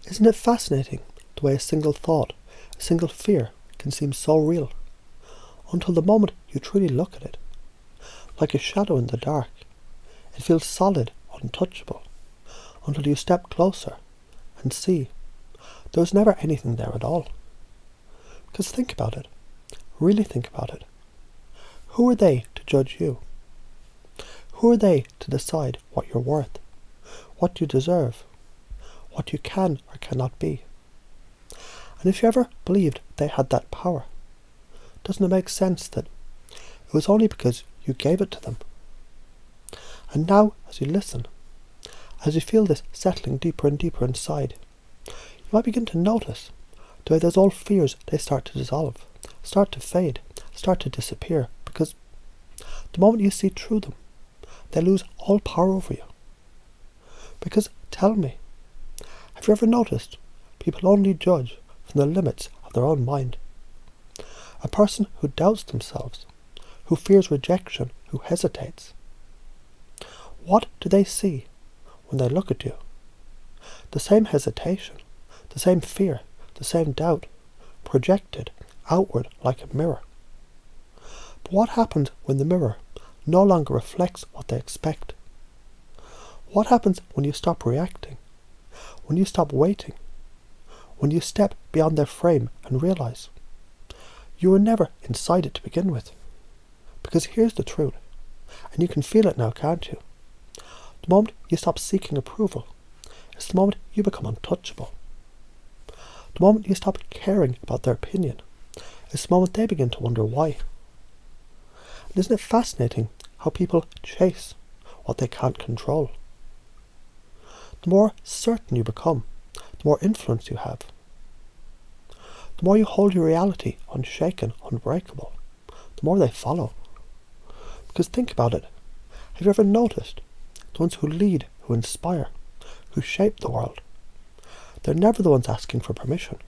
Isn't it fascinating the way a single thought, a single fear can seem so real, until the moment you truly look at it, like a shadow in the dark, it feels solid, untouchable, until you step closer and see there was never anything there at all. Because think about it, really think about it. Who are they to judge you? Who are they to decide what you're worth, what you deserve, what you can or cannot be? And if you ever believed they had that power, doesn't it make sense that it was only because you gave it to them? And now, as you listen, as you feel this settling deeper and deeper inside, you might begin to notice the way those old fears, they start to dissolve, start to fade, start to disappear, because the moment you see through them, they lose all power over you. Because, tell me, have you ever noticed people only judge from the limits of their own mind? A person who doubts themselves, who fears rejection, who hesitates, what do they see when they look at you? The same hesitation, the same fear, the same doubt, projected outward like a mirror. But what happens when the mirror no longer reflects what they expect? What happens when you stop reacting? When you stop waiting? When you step beyond their frame and realize you were never inside it to begin with? Because here's the truth, and you can feel it now, can't you? The moment you stop seeking approval, it's the moment you become untouchable. The moment you stop caring about their opinion, it's the moment they begin to wonder why. And isn't it fascinating how people chase what they can't control? The more certain you become, the more influence you have. The more you hold your reality unshaken, unbreakable, the more they follow. Because think about it, have you ever noticed the ones who lead, who inspire, who shape the world? They're never the ones asking for permission.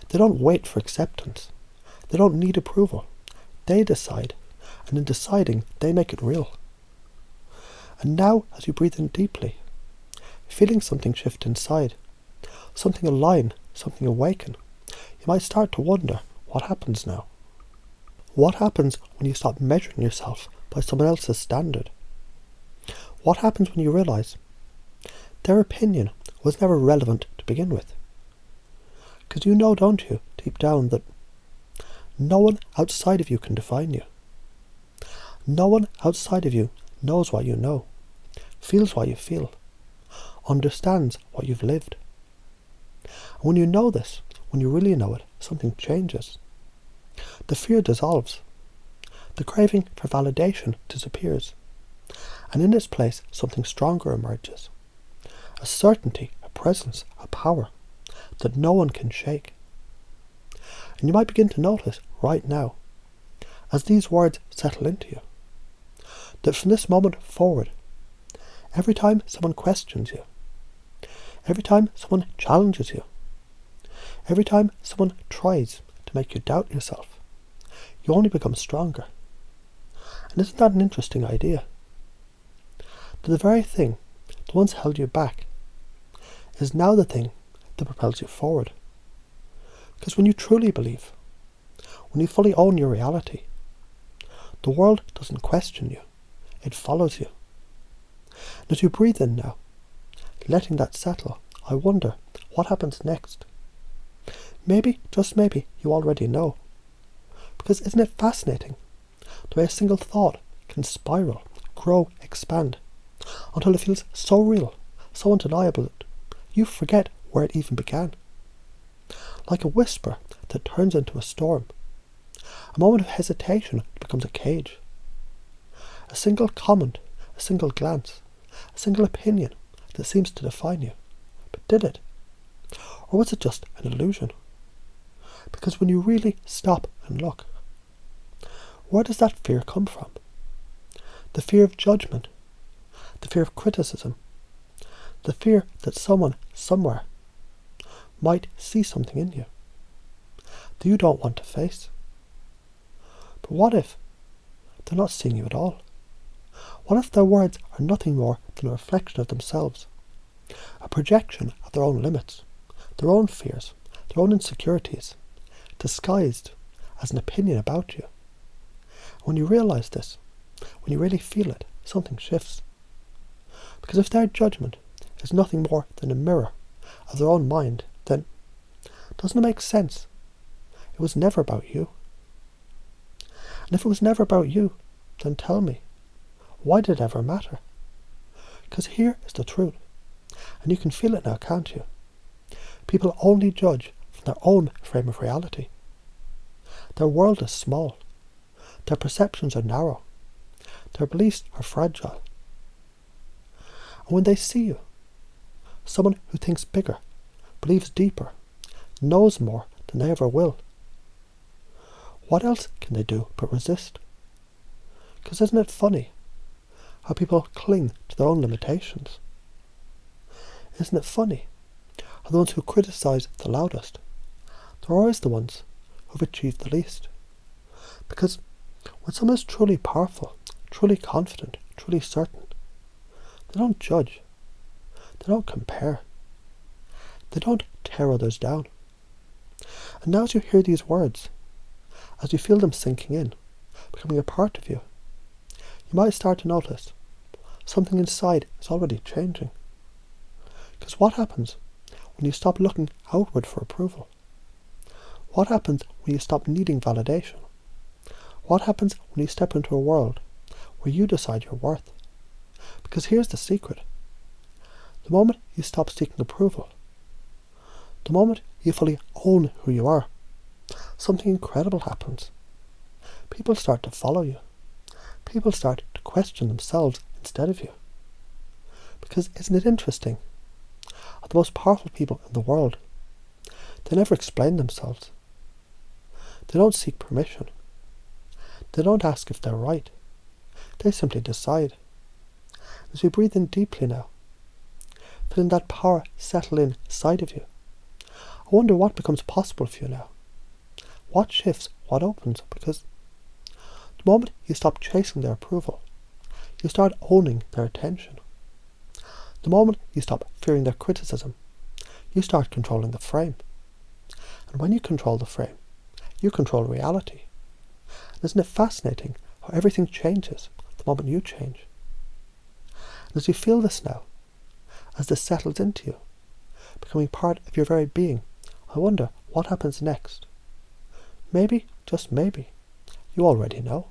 They don't wait for acceptance. They don't need approval. They decide, and in deciding, they make it real. And now, as you breathe in deeply, feeling something shift inside, something align, something awaken, you might start to wonder what happens now. What happens when you stop measuring yourself by someone else's standard? What happens when you realize their opinion was never relevant to begin with? Because you know, don't you, deep down, that no one outside of you can define you. No one outside of you knows what you know, feels what you feel, understands what you've lived. And when you know this, when you really know it, something changes. The fear dissolves. The craving for validation disappears. And in its place, something stronger emerges. A certainty, a presence, a power that no one can shake. And you might begin to notice right now, as these words settle into you, that from this moment forward, every time someone questions you, every time someone challenges you, every time someone tries to make you doubt yourself, you only become stronger. And isn't that an interesting idea? That the very thing that once held you back is now the thing that propels you forward. Because when you truly believe, when you fully own your reality, the world doesn't question you, it follows you. And as you breathe in now, letting that settle, I wonder what happens next. Maybe, just maybe, you already know. Because isn't it fascinating the way a single thought can spiral, grow, expand, until it feels so real, so undeniable that you forget where it even began. Like a whisper that turns into a storm. A moment of hesitation becomes a cage. A single comment, a single glance, a single opinion that seems to define you. But did it? Or was it just an illusion? Because when you really stop and look, where does that fear come from? The fear of judgment, the fear of criticism, the fear that someone, somewhere, might see something in you that you don't want to face. But what if they're not seeing you at all? What if their words are nothing more than a reflection of themselves? a projection of their own limits, their own fears, their own insecurities, disguised as an opinion about you. When you realize this, when you really feel it, something shifts. Because if their judgment is nothing more than a mirror of their own mind, then doesn't it make sense? It was never about you. And if it was never about you, then tell me, why did it ever matter? Because here is the truth, and you can feel it now, can't you? People only judge from their own frame of reality. Their world is small. Their perceptions are narrow. Their beliefs are fragile. And when they see you, someone who thinks bigger, believes deeper, knows more than they ever will, what else can they do but resist? Because isn't it funny how people cling to their own limitations? Isn't it funny how the ones who criticize the loudest, they're always the ones who've achieved the least? Because when someone is truly powerful, truly confident, truly certain, they don't judge, they don't compare, they don't tear others down. And now as you hear these words, as you feel them sinking in, becoming a part of you, you might start to notice something inside is already changing. Because what happens when you stop looking outward for approval? What happens when you stop needing validation? What happens when you step into a world where you decide your worth? Because here's the secret. The moment you stop seeking approval, the moment you fully own who you are, something incredible happens. People start to follow you. People start to question themselves instead of you. Because isn't it interesting? The most powerful people in the world, they never explain themselves. They don't seek permission. They don't ask if they're right. They simply decide. As we breathe in deeply now, feeling that power settle inside of you, I wonder what becomes possible for you now. What shifts, what opens, because the moment you stop chasing their approval, you start owning their attention. The moment you stop fearing their criticism, you start controlling the frame. And when you control the frame, you control reality. And isn't it fascinating how everything changes the moment you change? And as you feel this now, as this settles into you, becoming part of your very being, I wonder what happens next. Maybe, just maybe, you already know.